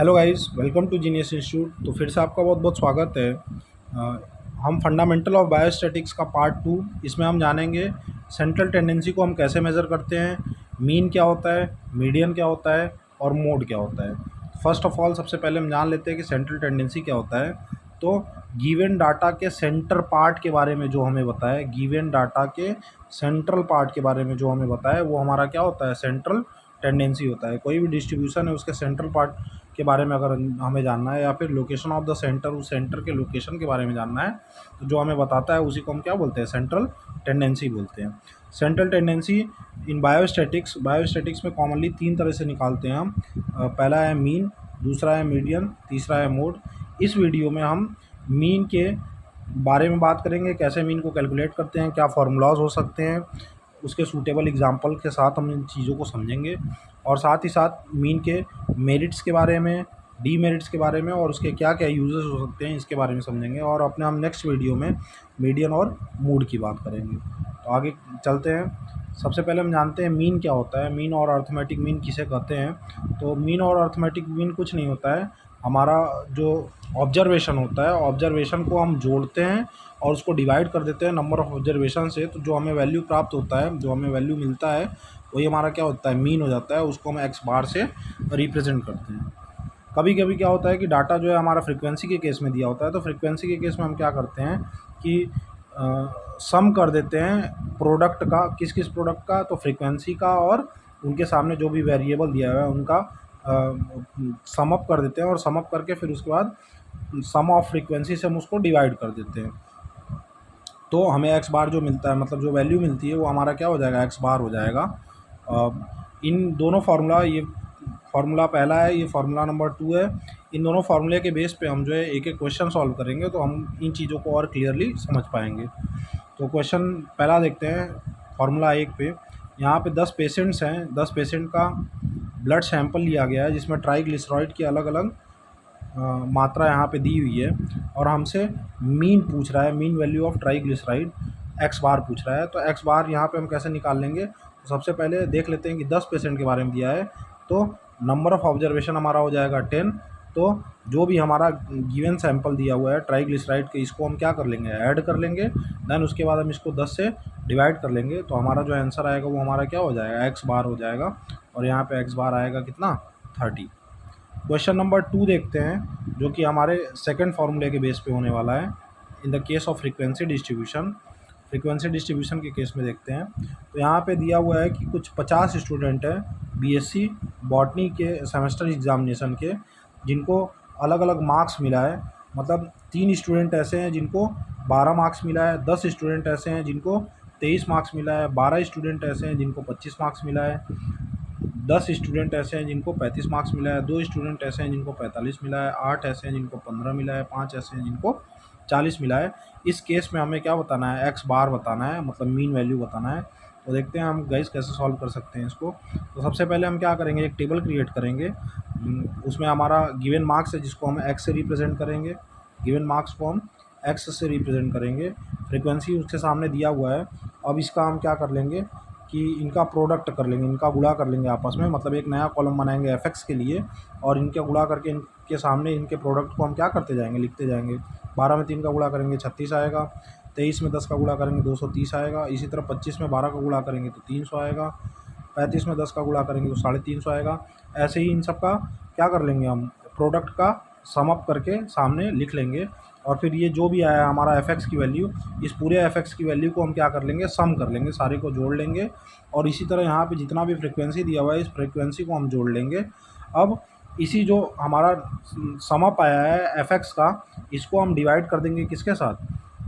Hello guys, welcome to genius institute. तो फिर से आपका बहुत बहुत स्वागत है। हम फंडामेंटल ऑफ बायोस्टैटिक्स का पार्ट 2, इसमें हम जानेंगे सेंट्रल टेंडेंसी को हम कैसे मेज़र करते हैं, मीन क्या होता है, मीडियन क्या होता है और मोड क्या होता है। फर्स्ट ऑफ ऑल सबसे पहले हम जान लेते हैं कि सेंट्रल टेंडेंसी क्या होता है। तो गिवन डाटा के सेंटर पार्ट के बारे में जो हमें बताया, गिवन डाटा के सेंट्रल पार्ट के बारे में जो हमें बताया, वो हमारा क्या होता है, सेंट्रल टेंडेंसी होता है। कोई भी डिस्ट्रीब्यूशन है उसके सेंट्रल पार्ट के बारे में अगर हमें जानना है, या फिर लोकेशन ऑफ द सेंटर, उस सेंटर के लोकेशन के बारे में जानना है, तो जो हमें बताता है उसी को हम क्या बोलते हैं, सेंट्रल टेंडेंसी बोलते हैं। सेंट्रल टेंडेंसी इन बायोस्टैटिक्स में कॉमनली 3 तरह से निकालते हैं हम। पहला है मीन, दूसरा है मीडियन, तीसरा है मोड। इस वीडियो में हम मीन के बारे में बात करेंगे, कैसे मीन को कैलकुलेट करते हैं, क्या फार्मूलाज हो सकते हैं, उसके सूटेबल एग्जांपल के साथ हम इन चीज़ों को समझेंगे। और साथ ही साथ मीन के मेरिट्स के बारे में, डीमेरिट्स के बारे में, और उसके क्या क्या यूजेस हो सकते हैं, इसके बारे में समझेंगे। और अपने हम नेक्स्ट वीडियो में मीडियन और मूड की बात करेंगे। तो आगे चलते हैं। सबसे पहले हम जानते हैं मीन क्या होता है, मीन और अर्थमेटिक मीन किसे कहते हैं। तो मीन और अर्थमेटिक मीन कुछ नहीं होता है, हमारा जो ऑब्जर्वेशन होता है, ऑब्जर्वेशन को हम जोड़ते हैं और उसको डिवाइड कर देते हैं नंबर ऑफ़ ऑब्जर्वेशन से। तो जो हमें वैल्यू प्राप्त होता है, जो हमें वैल्यू मिलता है, वही हमारा क्या होता है, मीन हो जाता है। उसको हम एक्स बार से रिप्रेजेंट करते हैं। कभी कभी क्या होता है कि डाटा जो है हमारा फ्रीक्वेंसी के केस में दिया होता है, तो फ्रीक्वेंसी के केस में हम क्या करते हैं कि सम कर देते हैं प्रोडक्ट का, किस किस प्रोडक्ट का, तो फ्रीक्वेंसी का और उनके सामने जो भी वेरिएबल दिया हुआ है उनका सम अप कर देते हैं, और सम अप करके फिर उसके बाद सम ऑफ फ्रीक्वेंसी से हम उसको डिवाइड कर देते हैं। तो हमें एक्स बार जो मिलता है, मतलब जो वैल्यू मिलती है, वो हमारा क्या हो जाएगा, एक्स बार हो जाएगा। इन दोनों फार्मूला, ये फार्मूला पहला है, ये फार्मूला नंबर 2 है। इन दोनों फार्मूले के बेस पे हम जो है एक एक क्वेश्चन सॉल्व करेंगे, तो हम इन चीज़ों को और क्लियरली समझ पाएंगे। तो क्वेश्चन पहला देखते हैं, फार्मूला 1 पे। यहाँ पे 10 पेशेंट्स हैं, 10 पेशेंट का ब्लड सैंपल लिया गया है, जिसमें ट्राइग्लिसराइड की अलग अलग मात्रा यहाँ पे दी हुई है, और हमसे मीन पूछ रहा है, mean value of triglyceride X बार पूछ रहा है। तो एक्स बार यहाँ पे हम कैसे निकाल लेंगे, तो सबसे पहले देख लेते हैं कि 10 पेशेंट के बारे में दिया है, तो नंबर ऑफ़ ऑब्जर्वेशन हमारा हो जाएगा 10। तो जो भी हमारा गिवन सैंपल दिया हुआ है ट्राइग्लिसराइड के, इसको हम क्या कर लेंगे, ऐड कर लेंगे। देन उसके बाद हम इसको 10 से डिवाइड कर लेंगे, तो हमारा जो आंसर आएगा वो हमारा क्या हो जाएगा, एक्स बार हो जाएगा। और यहाँ पे एक्स बार आएगा कितना, 30। क्वेश्चन नंबर 2 देखते हैं, जो कि हमारे सेकंड फार्मूले के बेस पे होने वाला है। In the case of frequency distribution, frequency distribution के केस में देखते हैं। तो यहाँ पे दिया हुआ है कि कुछ 50 स्टूडेंट हैं बीएससी बॉटनी के सेमेस्टर एग्जामिनेशन के, जिनको अलग अलग मार्क्स मिला है। मतलब 3 स्टूडेंट ऐसे हैं जिनको 12 मार्क्स मिला है, 10 स्टूडेंट ऐसे हैं जिनको 23 मार्क्स मिला है, 12 स्टूडेंट ऐसे हैं जिनको 25 मार्क्स मिला है, 10 स्टूडेंट ऐसे हैं जिनको 35 मार्क्स मिला है, 2 स्टूडेंट ऐसे हैं जिनको 45 मिला है, 8 ऐसे हैं जिनको 15 मिला है, 5 ऐसे हैं जिनको 40 मिला है। इस केस में हमें क्या बताना है, एक्स बार बताना है, मतलब मीन वैल्यू बताना है। तो देखते हैं हम गाइस कैसे सॉल्व कर सकते हैं इसको। तो सबसे पहले हम क्या करेंगे, एक टेबल क्रिएट करेंगे। उसमें हमारा गिवन मार्क्स है, जिसको हम एक्स से रिप्रेजेंट करेंगे। गिवन मार्क्स को हम एक्स से रिप्रेजेंट करेंगे। फ्रीक्वेंसी उसके सामने दिया हुआ है। अब इसका हम क्या कर लेंगे कि इनका प्रोडक्ट कर लेंगे, इनका गुणा कर लेंगे आपस में, मतलब एक नया कॉलम बनाएंगे एफ के लिए, और इनके गुणा करके इनके सामने इनके प्रोडक्ट को हम क्या करते जाएंगे, लिखते जाएंगे। 12 में 3 का गुणा करेंगे 36 आएगा, 23 में 10 का गुणा करेंगे 230 आएगा, इसी तरह 25 में 12 का गुणा करेंगे तो 300 आएगा, 35 में 10 का गुणा करेंगे तो 350 आएगा। ऐसे ही इन सब का क्या कर लेंगे, हम प्रोडक्ट का सम अप करके सामने लिख लेंगे। और फिर ये जो भी आया हमारा एफ की वैल्यू, इस पूरे एफ की वैल्यू को हम क्या कर लेंगे, सम कर लेंगे, सारे को जोड़ लेंगे। और इसी तरह यहाँ पे जितना भी फ्रीक्वेंसी दिया हुआ है, इस फ्रीक्वेंसी को हम जोड़ लेंगे। अब इसी जो हमारा सम अप आया है एफ का, इसको हम डिवाइड कर देंगे किसके साथ,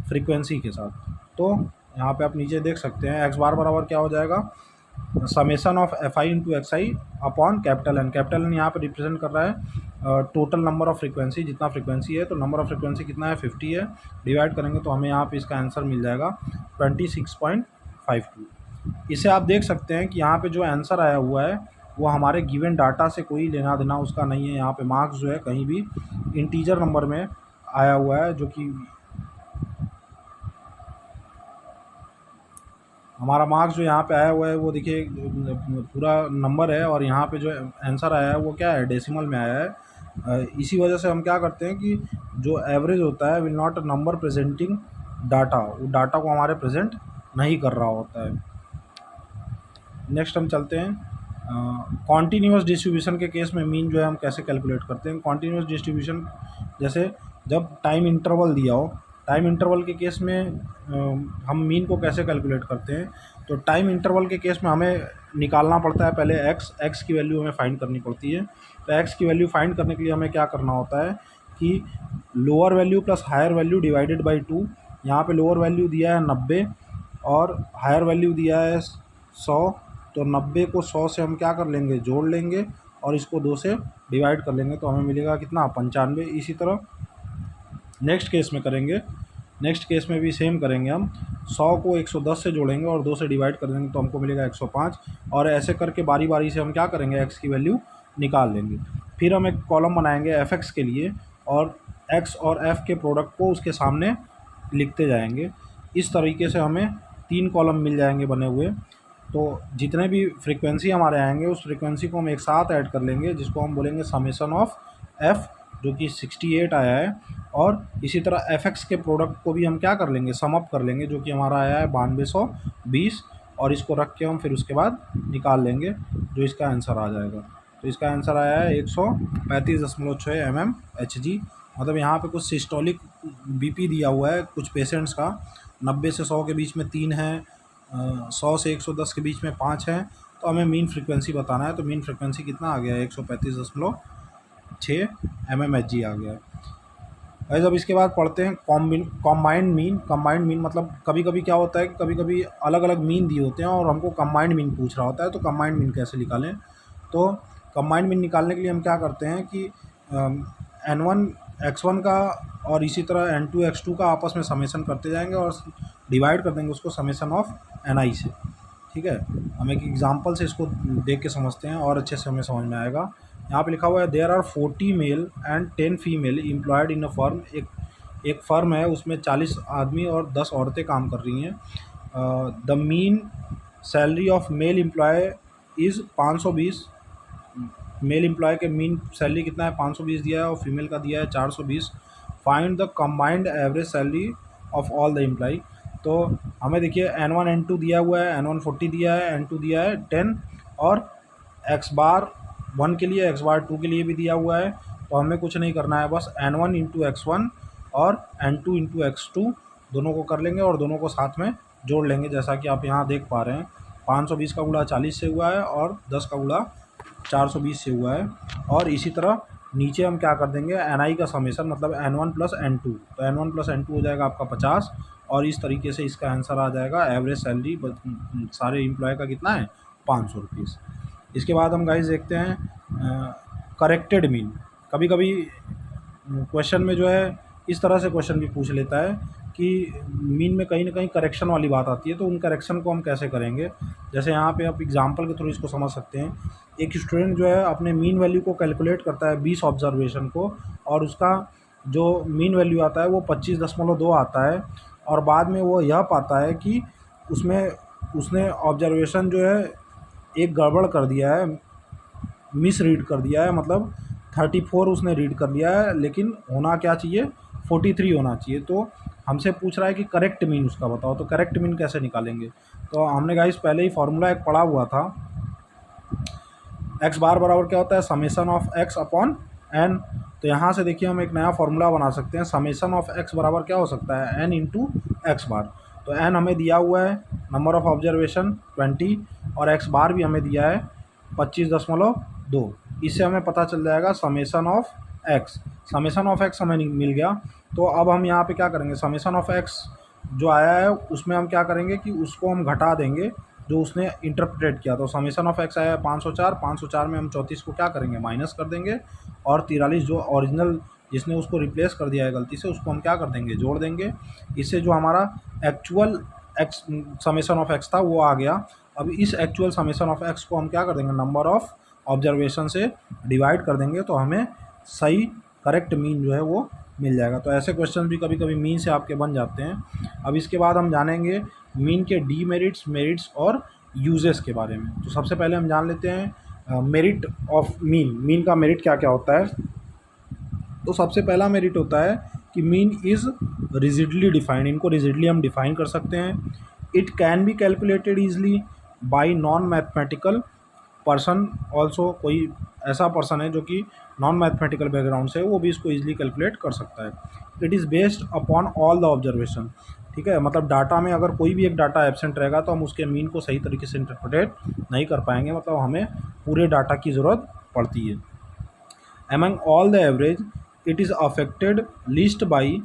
फ्रीक्वेंसी के साथ। तो यहाँ पे आप नीचे देख सकते हैं एक्स बार बराबर क्या हो जाएगा, summation of F I into X I upon capital N. Capital N यहाँ पे रिप्रेजेंट कर रहा है टोटल नंबर ऑफ़ फ्रीक्वेंसी, जितना फ्रीक्वेंसी है, तो नंबर ऑफ़ फ्रीक्वेंसी कितना है, 50 है। डिवाइड करेंगे तो हमें यहाँ पे इसका आंसर मिल जाएगा 26.52। इसे आप देख सकते हैं कि यहाँ पे जो आंसर आया हुआ है वो हमारे गिवन डाटा से कोई लेना देना उसका नहीं है। यहाँ पे मार्क्स जो है कहीं भी इंटीजर नंबर में आया हुआ है, जो कि हमारा मार्क्स जो यहाँ पे आया हुआ है वो देखिए पूरा नंबर है, और यहाँ पे जो आंसर आया है वो क्या है, डेसिमल में आया है। इसी वजह से हम क्या करते हैं कि जो एवरेज होता है will not number presenting data, वो डाटा को हमारे प्रेजेंट नहीं कर रहा होता है। नेक्स्ट हम चलते हैं कॉन्टीन्यूअस डिस्ट्रीब्यूशन के केस में मीन जो है हम कैसे कैलकुलेट करते हैं। कॉन्टीन्यूअस डिस्ट्रीब्यूशन जैसे जब टाइम इंटरवल दिया हो, टाइम इंटरवल के केस में हम मीन को कैसे कैलकुलेट करते हैं। तो टाइम इंटरवल के केस में हमें निकालना पड़ता है पहले एक्स की वैल्यू हमें फाइंड करनी पड़ती है। तो एक्स की वैल्यू फाइंड करने के लिए हमें क्या करना होता है कि lower value plus higher value divided by 2। यहाँ पे लोअर वैल्यू दिया है 90 और हायर वैल्यू दिया है 100। तो 90 को 100 से हम क्या कर लेंगे, जोड़ लेंगे और इसको 2 से डिवाइड कर लेंगे तो हमें मिलेगा कितना, 95। इसी तरह नेक्स्ट केस में करेंगे, नेक्स्ट केस में भी सेम करेंगे हम 100 को 110 से जोड़ेंगे और 2 से डिवाइड कर देंगे तो हमको मिलेगा 105। और ऐसे करके बारी बारी से हम क्या करेंगे, एक्स की वैल्यू निकाल लेंगे। फिर हम एक कॉलम बनाएंगे एफ एक्स के लिए और एक्स और एफ के प्रोडक्ट को उसके सामने लिखते जाएंगे। इस तरीके से हमें 3 कॉलम मिल जाएंगे बने हुए। तो जितने भी फ्रीक्वेंसी हमारे आएंगे उस फ्रीक्वेंसी को हम एक साथ ऐड कर लेंगे जिसको हम बोलेंगे समेसन ऑफ एफ़, जो कि 68 आया है। और इसी तरह एफ एक्स के प्रोडक्ट को भी हम क्या कर लेंगे, सम अप कर लेंगे, जो कि हमारा आया है 9220। और इसको रख के हम फिर उसके बाद निकाल लेंगे जो इसका आंसर आ जाएगा। तो इसका आंसर आया है 135.6 mmHg। मतलब यहाँ पे कुछ सिस्टोलिक बीपी दिया हुआ है कुछ पेशेंट्स का, 90 से 100 के बीच में 3 है, 100 से 110 के बीच में 5 है। तो हमें मीन फ्रीक्वेंसी बताना है। तो मीन फ्रीक्वेंसी कितना आ गया है, 135.6 mmHg आ गया है। अब इसके बाद पढ़ते हैं कॉम्बाइंड मीन। कम्बाइंड मीन मतलब कभी कभी क्या होता है कि कभी कभी अलग अलग मीन दिए होते हैं और हमको कम्बाइंड मीन पूछ रहा होता है। तो कम्बाइंड मीन कैसे निकालें, तो कम्बाइंड मीन निकालने के लिए हम क्या करते हैं कि N1 X1 का और इसी तरह N2 X2 का आपस में समेसन करते जाएंगे और डिवाइड कर देंगे उसको समेसन ऑफ Ni से। ठीक है, हम एक एग्जांपल से इसको देख के समझते हैं और अच्छे से हमें समझ में आएगा। यहाँ पे लिखा हुआ है there are 40 male and 10 female employed in a firm. एक फर्म है उसमें 40 आदमी और 10 औरतें काम कर रही हैं। The mean salary of male employee is 520। Male employee के मीन सैलरी कितना है, 520 दिया है और फीमेल का दिया है 420। Find the combined average salary of all the employee. तो हमें देखिए N1 N2 दिया हुआ है, N1 40 दिया है, N2 दिया है 10 और x बार 1 के लिए x बार 2 के लिए भी दिया हुआ है। तो हमें कुछ नहीं करना है, बस N1 इंटू X1 और N2 इंटू X2 दोनों को कर लेंगे और दोनों को साथ में जोड़ लेंगे। जैसा कि आप यहाँ देख पा रहे हैं 520 का गुणा 40 से हुआ है और 10 का गुणा 420 से हुआ है। और इसी तरह नीचे हम क्या कर देंगे, Ni का समेसन मतलब N1 प्लस N2। तो N1 प्लस N2 हो जाएगा आपका 50 और इस तरीके से इसका आंसर आ जाएगा एवरेज सैलरी सारे एम्प्लॉय का कितना है, 500 रुपीज़। इसके बाद हम गाइस देखते हैं करेक्टेड मीन। कभी कभी क्वेश्चन में जो है इस तरह से क्वेश्चन भी पूछ लेता है कि मीन में कहीं ना कहीं करेक्शन वाली बात आती है। तो उन करेक्शन को हम कैसे करेंगे, जैसे यहाँ पे आप एग्जांपल के थ्रू इसको समझ सकते हैं। एक स्टूडेंट जो है अपने मीन वैल्यू को कैलकुलेट करता है 20 ऑब्जर्वेशन को और उसका जो मीन वैल्यू आता है वो 25.2 आता है। और बाद में वो यह पाता है कि उसमें उसने ऑब्जर्वेशन जो है एक गड़बड़ कर दिया है, मिस रीड कर दिया है, मतलब 34 उसने रीड कर लिया है, लेकिन होना क्या चाहिए, 43 होना चाहिए। तो हमसे पूछ रहा है कि करेक्ट मीन उसका बताओ। तो करेक्ट मीन कैसे निकालेंगे, तो हमने गाइस पहले ही फार्मूला एक पढ़ा हुआ था। एक्स बार बराबर क्या होता है, summation of X upon N. तो यहाँ से देखिए हम एक नया फार्मूला बना सकते हैं। समेसन ऑफ एक्स बराबर क्या हो सकता है, एन इंटू एक्स बार। तो एन हमें दिया हुआ है नंबर ऑफ़ ऑब्जर्वेशन 20 और एक्स बार भी हमें दिया है 25.2। इससे हमें पता चल जाएगा summation of x. Summation of x हमें मिल गया। तो अब हम यहाँ पे क्या करेंगे, समेसन ऑफ एक्स जो आया है उसमें हम क्या करेंगे कि उसको हम घटा देंगे जो उसने इंटरप्रेट किया। तो समेसन ऑफ एक्स आया है 504। 504 में हम 34 को क्या करेंगे, माइनस कर देंगे और 43 जो ओरिजिनल जिसने उसको रिप्लेस कर दिया है गलती से उसको हम क्या कर देंगे, जोड़ देंगे। इससे जो हमारा actual x summation of x था वो आ गया। अब इस एक्चुअल समेसन ऑफ एक्स को हम क्या कर देंगे, नंबर ऑफ़ ऑब्जर्वेशन से डिवाइड कर देंगे तो हमें सही करेक्ट मीन जो है वो मिल जाएगा। तो ऐसे क्वेश्चन भी कभी कभी मीन से आपके बन जाते हैं। अब इसके बाद हम जानेंगे मीन के डीमेरिट्स, मेरिट्स और यूजेस के बारे में। तो सबसे पहले हम जान लेते हैं मेरिट ऑफ मीन। मीन का मेरिट क्या क्या होता है। तो सबसे पहला मेरिट होता है कि मीन इज़ रिजिडली डिफाइंड, इनको रिजिडली हम डिफाइन कर सकते हैं। It can be calculated easily by non mathematical person also, कोई ऐसा पर्सन है जो कि नॉन मैथमेटिकल बैकग्राउंड से है वो भी इसको ईजिली कैलकुलेट कर सकता है। It is based upon all the observation, ठीक है, मतलब डाटा में अगर कोई भी एक डाटा एब्सेंट रहेगा तो हम उसके मीन को सही तरीके से इंटरप्रेट नहीं कर पाएंगे, मतलब हमें पूरे डाटा की ज़रूरत पड़ती है। Among all the average it is affected least by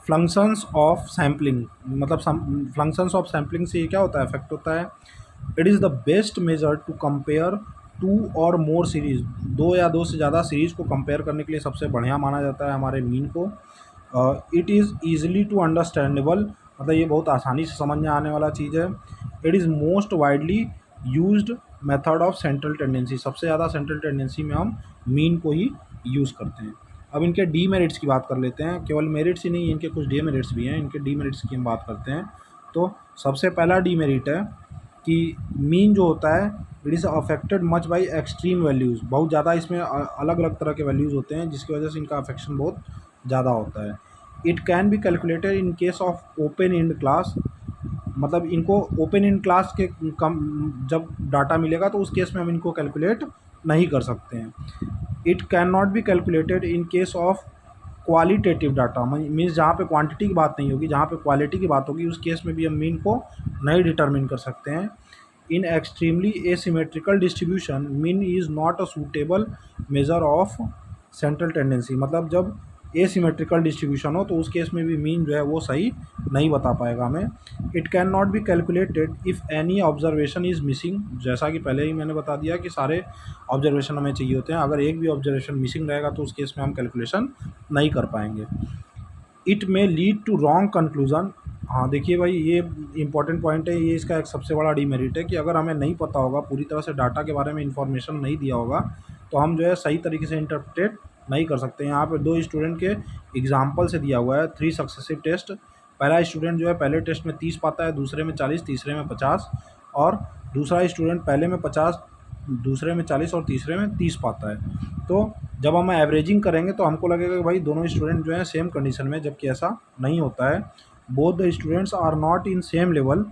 functions of sampling, मतलब फंक्शंस ऑफ सैम्पलिंग से ये क्या होता है, इफेक्ट होता है। It is the best measure to compare two और मोर सीरीज़, दो या दो से ज़्यादा सीरीज़ को कंपेयर करने के लिए सबसे बढ़िया माना जाता है हमारे मीन को। It is easily to understandable, मतलब ये बहुत आसानी से समझ में आने वाला चीज़ है। It is most widely used method of central tendency, सबसे ज़्यादा सेंट्रल टेंडेंसी में हम मीन को ही यूज़ करते हैं। अब इनके डीमेरिट्स की बात कर लेते हैं, केवल मेरिट्स ही नहीं, इनके कुछ डीमेरिट्स भी हैं। इनके डीमेरिट्स की हम बात करते हैं तो सबसे पहला डीमेरिट है कि मीन जो होता है it is affected much by extreme values, बहुत ज़्यादा इसमें अलग अलग तरह के वैल्यूज़ होते हैं जिसकी वजह से इनका अफेक्शन बहुत ज़्यादा होता है। It can be calculated in case of open and class, मतलब इनको ओपन इन क्लास के कम जब डाटा मिलेगा तो उस केस में हम इनको कैलकुलेट नहीं कर सकते हैं। It can not be calculated in case of qualitative data, means जहाँ पे क्वांटिटी की बात नहीं होगी, जहाँ पे क्वालिटी की बात होगी उस केस में भी हम मीन को नहीं डिटरमिन कर सकते हैं। In extremely asymmetrical distribution mean is not a suitable measure of central tendency, मतलब जब एसिमेट्रिकल डिस्ट्रीब्यूशन हो तो उस केस में भी मीन जो है वो सही नहीं बता पाएगा हमें। It can not be calculated if any observation is missing, जैसा कि पहले ही मैंने बता दिया कि सारे ऑब्जर्वेशन हमें चाहिए होते हैं, अगर एक भी ऑब्जर्वेशन मिसिंग रहेगा तो उस केस में हम कैलकुलेशन नहीं कर पाएंगे। It may lead to wrong conclusion, हाँ देखिए भाई ये इंपॉर्टेंट पॉइंट है, ये इसका एक सबसे बड़ा डीमेरिट है कि अगर हमें नहीं पता होगा, पूरी तरह से डाटा के बारे में इंफॉर्मेशन नहीं दिया होगा तो हम जो है सही तरीके से इंटरप्रेट नहीं कर सकते। यहाँ पे दो स्टूडेंट के एग्जाम्पल से दिया हुआ है 3 सक्सेसिव टेस्ट, पहला स्टूडेंट जो है पहले टेस्ट में 30 पाता है, दूसरे में 40, तीसरे में 50, और दूसरा स्टूडेंट पहले में 50, दूसरे में 40 और तीसरे में 30 पाता है। तो जब हम एवरेजिंग करेंगे तो हमको लगेगा कि भाई दोनों स्टूडेंट जो हैं सेम कंडीशन में, जबकि ऐसा नहीं होता है। Both the students are not in same level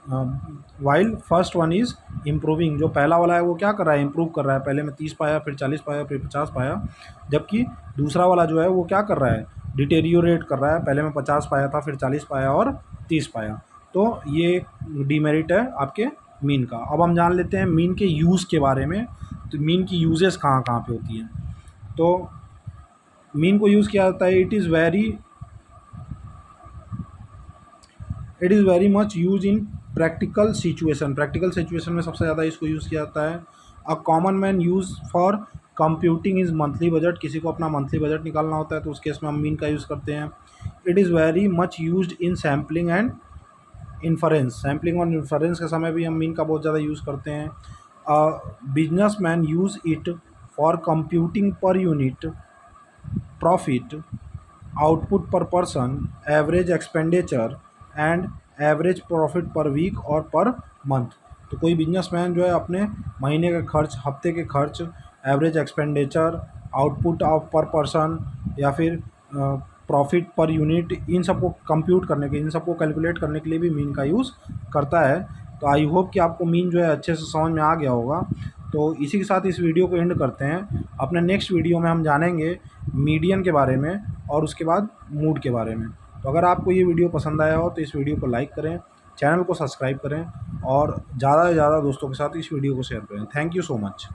while first one is improving, जो पहला वाला है वो क्या कर रहा है, इम्प्रूव कर रहा है, पहले में 30 पाया, फिर 40 पाया, फिर 50 पाया, जबकि दूसरा वाला जो है वो क्या कर रहा है, डिटेरियोरेट कर रहा है, पहले में 50 पाया था, फिर 40 पाया और 30 पाया। तो ये डीमेरिट है आपके मीन का। अब हम जान लेते हैं मीन के यूज़ के बारे में, तो मीन की यूजेस कहाँ कहाँ पे होती हैं। तो मीन को यूज़ किया जाता है, it is very much use in practical situation में सबसे ज़्यादा इसको यूज़ किया जाता है। A common man use for computing is monthly budget, किसी को अपना मंथली बजट निकालना होता है तो उस केस में हम मीन का यूज़ करते हैं। It is very much used in sampling and inference, sampling और इन्फरेंस के समय भी हम मीन का बहुत ज़्यादा यूज़ करते हैं। Businessman use it for computing per unit profit, output per person, average expenditure and average profit per week और पर मंथ। तो कोई बिजनेसमैन जो है अपने महीने के खर्च, हफ्ते के खर्च, एवरेज एक्सपेंडिचर, आउटपुट ऑफ पर पर्सन या फिर प्रॉफिट पर यूनिट, इन सबको कंप्यूट करने के, इन सबको कैलकुलेट करने के लिए भी मीन का यूज़ करता है। तो आई होप कि आपको मीन जो है अच्छे से समझ में आ गया होगा। तो इसी के साथ इस वीडियो को एंड करते हैं। अपने नेक्स्ट वीडियो में हम जानेंगे मीडियन के बारे में और उसके बाद मूड के बारे में। तो अगर आपको ये वीडियो पसंद आया हो तो इस वीडियो को लाइक करें, चैनल को सब्सक्राइब करें और ज़्यादा से ज़्यादा दोस्तों के साथ इस वीडियो को शेयर करें। Thank you so much.